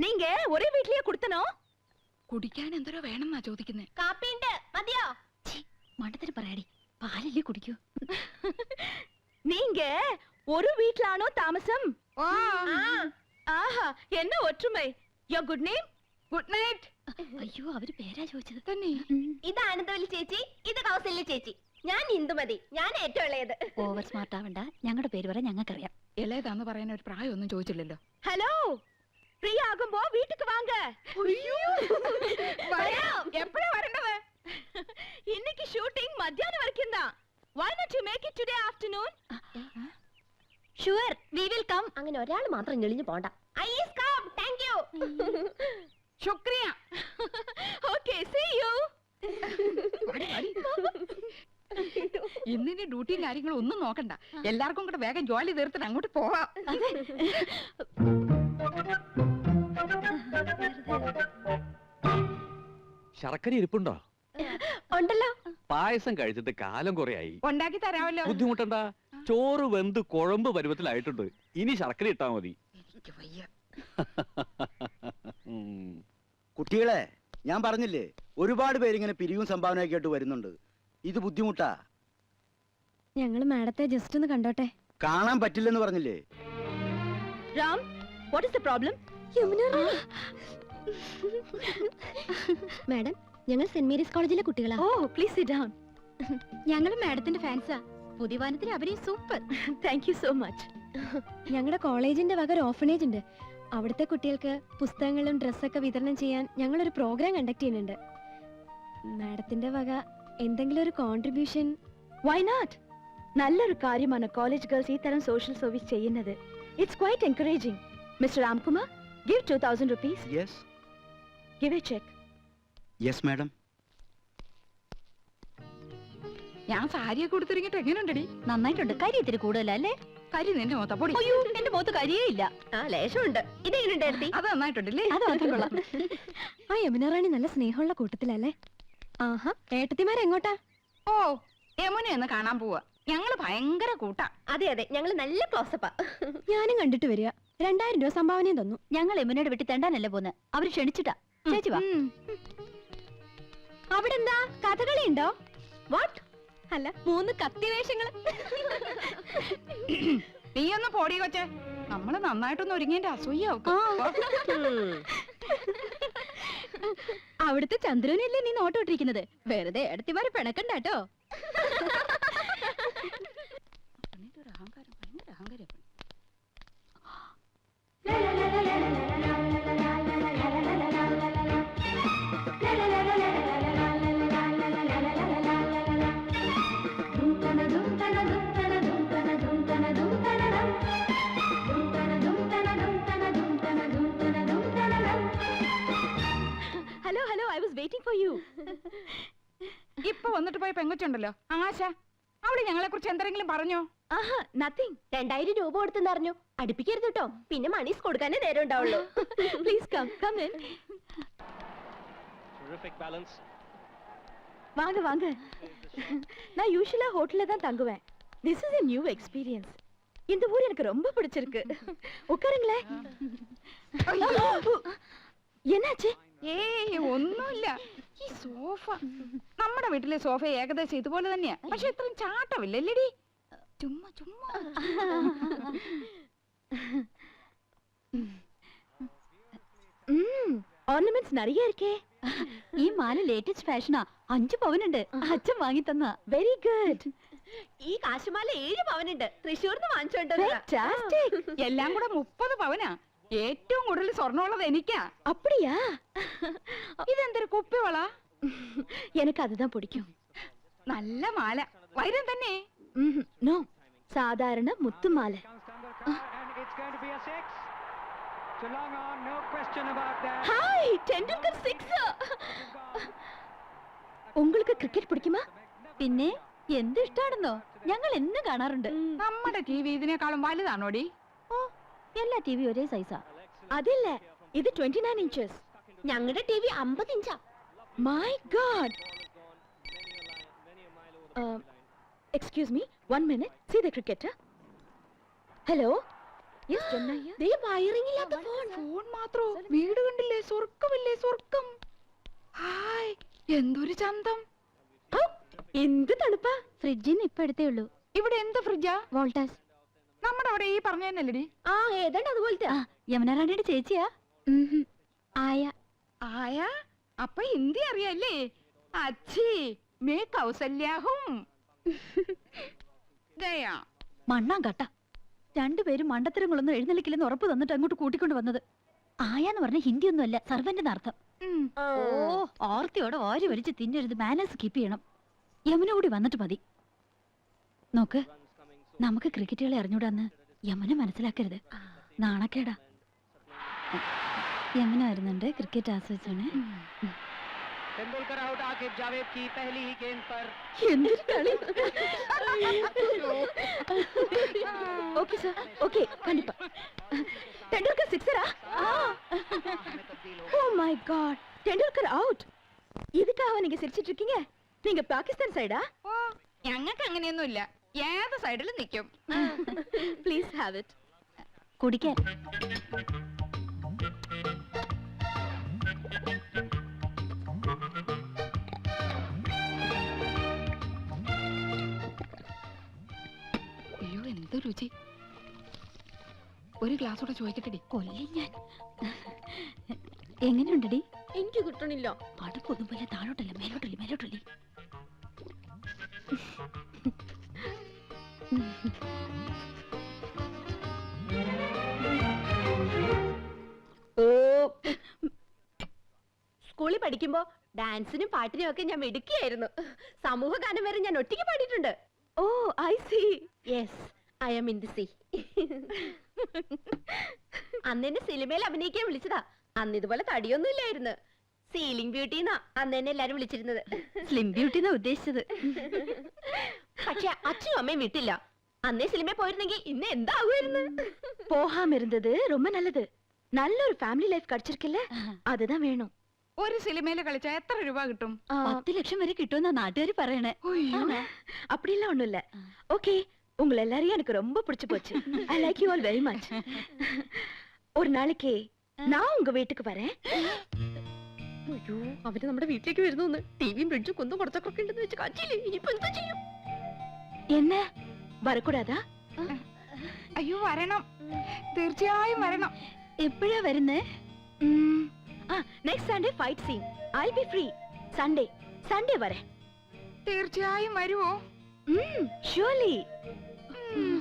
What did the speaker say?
நீங்க ஒரே வீட்லயே குடுத்தனோ? കുടിക്കാൻ എന്തോരോ വേണമെന്നാ ചോദിക്കുന്നേ. കാപ്പിണ്ട് മതിയോ? മണ്ടത്തിന് പറയാടി, പാലല്ലേ കുടിക്കൂ. நீங்க ஒரு வீட்லானோ தாமசம்? ആഹാ என்ன ഒற்றுമൈ. യോ ഗുഡ് നെയിം? Good night. അയ്യോ അവര് പേരാ ചോദിച്ചത് തന്നെ. ഇത് ആനന്ദവല്ലി ചേച്ചി, ഇത് കൗസല്യ ചേച്ചി, ഞാൻ ഇന്ദുമതി, ഞാൻ ഏറ്റവും ഇളയത്. ഓവർ സ്മാർട്ട് ആവണ്ട, ഞങ്ങളുടെ പേര് വരെ ഞങ്ങൾക്കറിയാം. ഇളയതാന്ന് പറയാൻ ഒരു പ്രായമൊന്നും ചോദിച്ചില്ലല്ലോ. ഹലോ, ഫ്രീ ആകുമ്പോ വീട്ടിക്ക് വാങ്ക. എപ്പോഴാ വരേണ്ടത്? இன்னைக்கு ஷூட்டிங் மத்தியானம் வரைக்கும் தான். Why not you make it today afternoon? Sure, we will come. അങ്ങനെ ഒരാൾ മാത്രം ഞെളിഞ്ഞു പോണ്ട. I is come. Thank you. ശുക്രിയ. Okay, see you. ഇന്നിനി ഡ്യൂട്ടിയും കാര്യങ്ങളും ഒന്നും നോക്കണ്ട, എല്ലാവർക്കും കൂടെ വേഗം ജോലി തീർത്തിട്ട് അങ്ങോട്ട് പോവാം. ശർക്കര ഇരിപ്പുണ്ടോ? ഉണ്ടല്ലോ. പായസം കഴിച്ചിട്ട് കാലം കുറയായി. ഉണ്ടാക്കി തരാമല്ലോ. ബുദ്ധിമുട്ടണ്ട, ചോറ് വെന്ത് കുഴമ്പ് പരുവത്തിലായിട്ടുണ്ട്. ഇനി ശർക്കര ഇട്ടാ മതി. കുട്ടികളെ, ഞാൻ പറഞ്ഞില്ലേ, ഒരുപാട് പേരിങ്ങനെ പിരിവും സംഭാവനയൊക്കെ ആയിട്ട് വരുന്നുണ്ട്. ഇത് ബുദ്ധിമുട്ടാ. ഞങ്ങള് മാഡത്തെ ജസ്റ്റ് ഒന്ന് കണ്ടോട്ടെ. കാണാൻ പറ്റില്ലെന്ന് പറഞ്ഞില്ലേ? Ram, what is the problem? Madam, ഞങ്ങൾ സെന്റ് മേരീസ് കോളേജിലെ കുട്ടികളാ. ഓ, പ്ലീസ് സിറ്റ് ഡൗൺ. ഞങ്ങൾ മാഡത്തിന്റെ ഫാൻസാ. പുതിയ വാനത്തിൽ അഭിനയം super. Thank you so much. ഞങ്ങളുടെ കോളേജിന്റെ വക ഒരു ഓർഫനേജ് ഉണ്ട്. അവിടുത്തെ കുട്ടികൾക്ക് പുസ്തകങ്ങളും ഡ്രസ്സൊക്കെ വിതരണം ചെയ്യാൻ ഞങ്ങളൊരു പ്രോഗ്രാം കണ്ടക്ട് ചെയ്യുന്നുണ്ട്. മാഡത്തിന്റെ വക എന്തെങ്കിലും ഒരു കോൺട്രിബ്യൂഷൻ? Why not? നല്ലൊരു കാര്യമാണ് കോളേജ് ഗേൾസ് ഈ തരം സോഷ്യൽ സർവീസ് ചെയ്യുന്നത്. It's quite encouraging. Mister Ramkumar, give 2000 rupees. Yes. Give a check. Yes, madam. ഞാൻ സാരിയൊക്കെ കൊടുത്തിറങ്ങിട്ട് എങ്ങനെയുണ്ടടി? നന്നായിട്ടുണ്ട്. കരി ഇത്തിരി കൂടുതലല്ലേ? കരി നിന്റെ മൊത്തം പൊടി. അയ്യോ, എന്റെ മുഖത്ത് കരിയേ ഇല്ല. ആ, ലേശമുണ്ട്. ഇതെങ്ങനെയുണ്ടായിരുന്നു? അത് നന്നായിട്ടുണ്ടല്ലേ? അത് മാത്രം കൊള്ളാം. ആ യമുന റാണി നല്ല സ്നേഹമുള്ള കൂട്ടത്തിലല്ലേ? ആഹാ, ഏട്ടത്തിമാരെങ്ങോട്ടാ? ഓ, യമുന ഒന്ന് കാണാൻ പോവാ. ഞങ്ങള് ഭയങ്കര കൂട്ടാ. അതെ അതെ, ഞങ്ങള് നല്ല ക്ലോസപ്പാ. ഞാനും കണ്ടിട്ട് വരിക. 2000 രൂപ സംഭാവനയും തന്നു. ഞങ്ങൾ യമുനയുടെ വീട്ടിൽ തെണ്ടാനല്ലേ പോന്ന്. അവര് ക്ഷണിച്ചിട്ടാ. ചേച്ചി വാ. അവിടെ എന്താ കഥകളി ഉണ്ടോ? വാട്ട്? അല്ല, 3 കത്തിവേഷങ്ങള്. നീ ഒന്ന് പോടി കൊച്ചെ. നമ്മള് നന്നായിട്ടൊന്ന് ഒരുങ്ങിന്റെ അസൂയാവും. അവിടുത്തെ ചന്ദ്രനല്ലേ നീ നോട്ടോട്ടിരിക്കുന്നത്? വെറുതെ എടുത്തിമാരെ പിണക്കണ്ടാട്ടോ. അഹങ്കാരം, ഭയങ്കര അഹങ്കാരം. Hello hello, I was waiting for you. ഇപ്പൊ വന്നിട്ട് പോയ പെങ്കൊച്ചുണ്ടല്ലോ ആശ, അവള് ഞങ്ങളെ കുറിച്ച് എന്തെങ്കിലും പറഞ്ഞോ? ആഹാ, നത്തിങ്. 2000 രൂപ കൊടുത്തെന്ന് അറിഞ്ഞു. അടുപ്പിക്കരുത് കേട്ടോ, പിന്നെ മണീസ് കൊടുക്കാനേ നേരം ഉണ്ടാവുള്ളൂ. Please come come in. வாங்க வாங்க. நான் யூசுவலா ஹோட்டல்ல தான் தங்குவேன். This is a new experience. இந்த ஊர் எனக்கு ரொம்ப பிடிச்சிருக்கு. உட்காருங்களே. என்னாச்சு? ഏയ് ഒന്നുമില്ല. ഈ സോഫ, നമ്മുടെ വീട്ടിലെ സോഫ ഏകദേശം ഇതുപോലെ തന്നെയാ, പക്ഷെ ഇത്രയും ചാട്ടമില്ലല്ലേടി. ചുമ്മാ ചുമ്മാ. ഓർണമെന്റ്സ് நிறைய இருக்கே. ഈ മാല ലേറ്റസ്റ്റ് ഫാഷനാ. 5 പവനുണ്ട്. അച്ഛൻ വാങ്ങി തന്ന. Very good. ഈ കാശുമാല 7 പവനുണ്ട്. തൃശ്ശൂർന്ന് വാങ്ങിച്ചോണ്ടോ. എല്ലാം കൂടെ 30 പവനാ. ഏറ്റവും കൂടുതൽ സ്വർണ്ണമുള്ളത് എനിക്കാ. அப்படியா? ഇതെന്തൊരു കുപ്പിവള? எனக்கு அதுதான் பிடிக்கும். നല്ല മാല. വൈരം തന്നെ? നോ, സാധാരണ മുത്തുമാല. ஹாய், டெண்டுல்கர் 6. உங்களுக்கு ക്രിക്കറ്റ് പിടിക്കുമോ? പിന്നെ എന്ത് ഇഷ്ടാണെന്നോ, ഞങ്ങൾ എന്ന് കാണാറുണ്ട്. നമ്മുടെ ടിവി ഇതിനേക്കാളും വലുതാണോടി? ഓ, എല്ലാ ടിവി ഒരേ സൈസാ. അതില്ല, ഇത് 29 ഇഞ്ചസ്. ഞങ്ങളുടെ ടിവി 50 ഇഞ്ചാ. My God. Excuse me, 1 minute. See the cricketer. Hello. Phone മാത്രോ? വീട് കണ്ടില്ലേ? സ്വർഗമില്ലേ സ്വർഗം. ഹായ്, എന്തൊരു ചന്തം. എന്ത് തണുപ്പാ. ഫ്രിഡ്ജിന്ന് ഇപ്പൊ എടുത്തേ ഉള്ളൂ. ഇവിടെ എന്ത് ഫ്രിഡ്ജാ? വോൾട്ടാസ്. നമ്മുടെ അവിടെ ഈ പറഞ്ഞ തന്നെയല്ലേടി? ആ ഏതാണ്ട് അതുപോലത്തെ. യമുന റാണിയുടെ ചേച്ചിയാ? ആയ. ആയ? അപ്പൊ ഹിന്ദി അറിയാല്ലേ? അച്ഛി മേ കൗസല്യാഹും. ഗയാ. മണ്ണാൻ കട്ട. രണ്ടുപേരും മണ്ടത്തരങ്ങളൊന്നും എഴുന്നള്ളിക്കില്ലെന്ന് ഉറപ്പ് തന്നിട്ട് അങ്ങോട്ട് കൂട്ടിക്കൊണ്ട് വന്നത്. ആയാന്ന് പറഞ്ഞ ഹിന്ദി ഒന്നുമല്ല, സർവന്റിന് അർത്ഥം. ഓ, ഓർത്തിയോടെ വാരി വലിച്ച് തിന്നരുത്. മാനേഴ്സ് കീപ്പ് ചെയ്യണം. യമുന കൂടി വന്നിട്ട് മതി. നോക്ക്, നമുക്ക് ക്രിക്കറ്റുകളെ അറിഞ്ഞൂടാന്ന് യമുന മനസ്സിലാക്കരുത്. നാണക്കേടാ. യമുന വരുന്നുണ്ട്, ക്രിക്കറ്റ് ആസ്വദിച്ചാണ്. तेंदुलकर आउट आकिब जावेद की पहली ही गेंद पर എന്തൊരു കളി. ഓക്കേ സർ, ഓക്കേ കണ്ടിപ്പാ. ടെണ്ടുൽക്കർ സിക്സറാ? Oh my God, Tendulkar out. இதுக்காக நீங்க சிரிச்சிட்டு இருக்கீங்க? நீங்க பாகிஸ்தான் சைடா? ഓ, ഞങ്ങൾക്ക് അങ്ങനെയൊന്നുമില്ല. ഏത് സൈഡിലും നിൽക്കും. Please have it. കുടിക്കാൻ. അയ്യോ, എന്ത് രുചി. ഒരു ഗ്ലാസ് കൂടെ ചോദിക്കട്ടെടി. കൊല്ലി ഞാൻ. എങ്ങനെയുണ്ടടി? എനിക്ക് കിട്ടണില്ല. അടുപ്പൊന്നും പോലെ താഴോട്ടല്ല, മേലോട്ടല്ലേ, മേലോട്ടല്ലേ. സ്കൂളിൽ പഠിക്കുമ്പോ ഡാൻസിനും പാട്ടിനും ഒക്കെ ഞാൻ മിടുക്കിയായിരുന്നു. സമൂഹ ഗാനം വരെ ഞാൻ ഒറ്റയ്ക്ക് പാടിയിട്ടുണ്ട്. Oh I see. Yes, I am in the sea. അന്ന് എന്നെ സിനിമയിൽ അഭിനയിക്കാൻ വിളിച്ചതാ. അന്ന് ഇതുപോലെ തടിയൊന്നും ഇല്ലായിരുന്നു. സീലിംഗ് ബ്യൂട്ടി എന്നാ അന്ന് എന്നെ എല്ലാരും വിളിച്ചിരുന്നത്. സ്ലിം ബ്യൂട്ടി എന്നാ ഉദ്ദേശിച്ചത്. പക്ഷെ അച്ഛനും അമ്മയും വിട്ടില്ല. അന്നേ സിനിമയിൽ പോയിരുന്നെങ്കിൽ ഇന്ന് എന്താകുമായിരുന്നു. போகாம இருந்தது ரொம்ப நல்லது. நல்ல ஒரு ஃபேமிலி லைஃப் கிடைச்சிருக்குல்ல, அதுதான் வேணும். ഒരു സിനിമയിൽ കളിച്ചാ എത്ര രൂപ കിട്ടും? 10 ലക്ഷം വരെ കിട്ടുമെന്നാ നാട്ടുകാർ പറയണേ. അയ്യോ. அப்படிலாம் ஒண்ணும் இல்ல. ஓகே, உங்களை எல்லாரையும் எனக்கு ரொம்ப பிடிச்சு போச்சு. I like you all very much. ஒரு நாளைக்கு நான் உங்க வீட்டுக்கு வரேன். അയ്യോ, അവര് നമ്മുടെ വീട്ടിലേക്ക് വരുന്നു. ടിവിയും ഫ്രിഡ്ജും കൊന്നും കുറച്ചൊക്കെ ഉണ്ടെന്ന് വെച്ച് കാച്ചില്ലേ. ഇനിയിപ്പോ എന്താ ചെയ്യും? என்ன வரக்கூடாதா? അയ്യോ, വരണം. തീർച്ചയായും വരണം. എപ്പോഴാ വരുന്നേ? Next Sunday fight scene. I be free. Sunday വരെ. തീർച്ചയായും വരുവോ? ഷുവർലി. ഉം.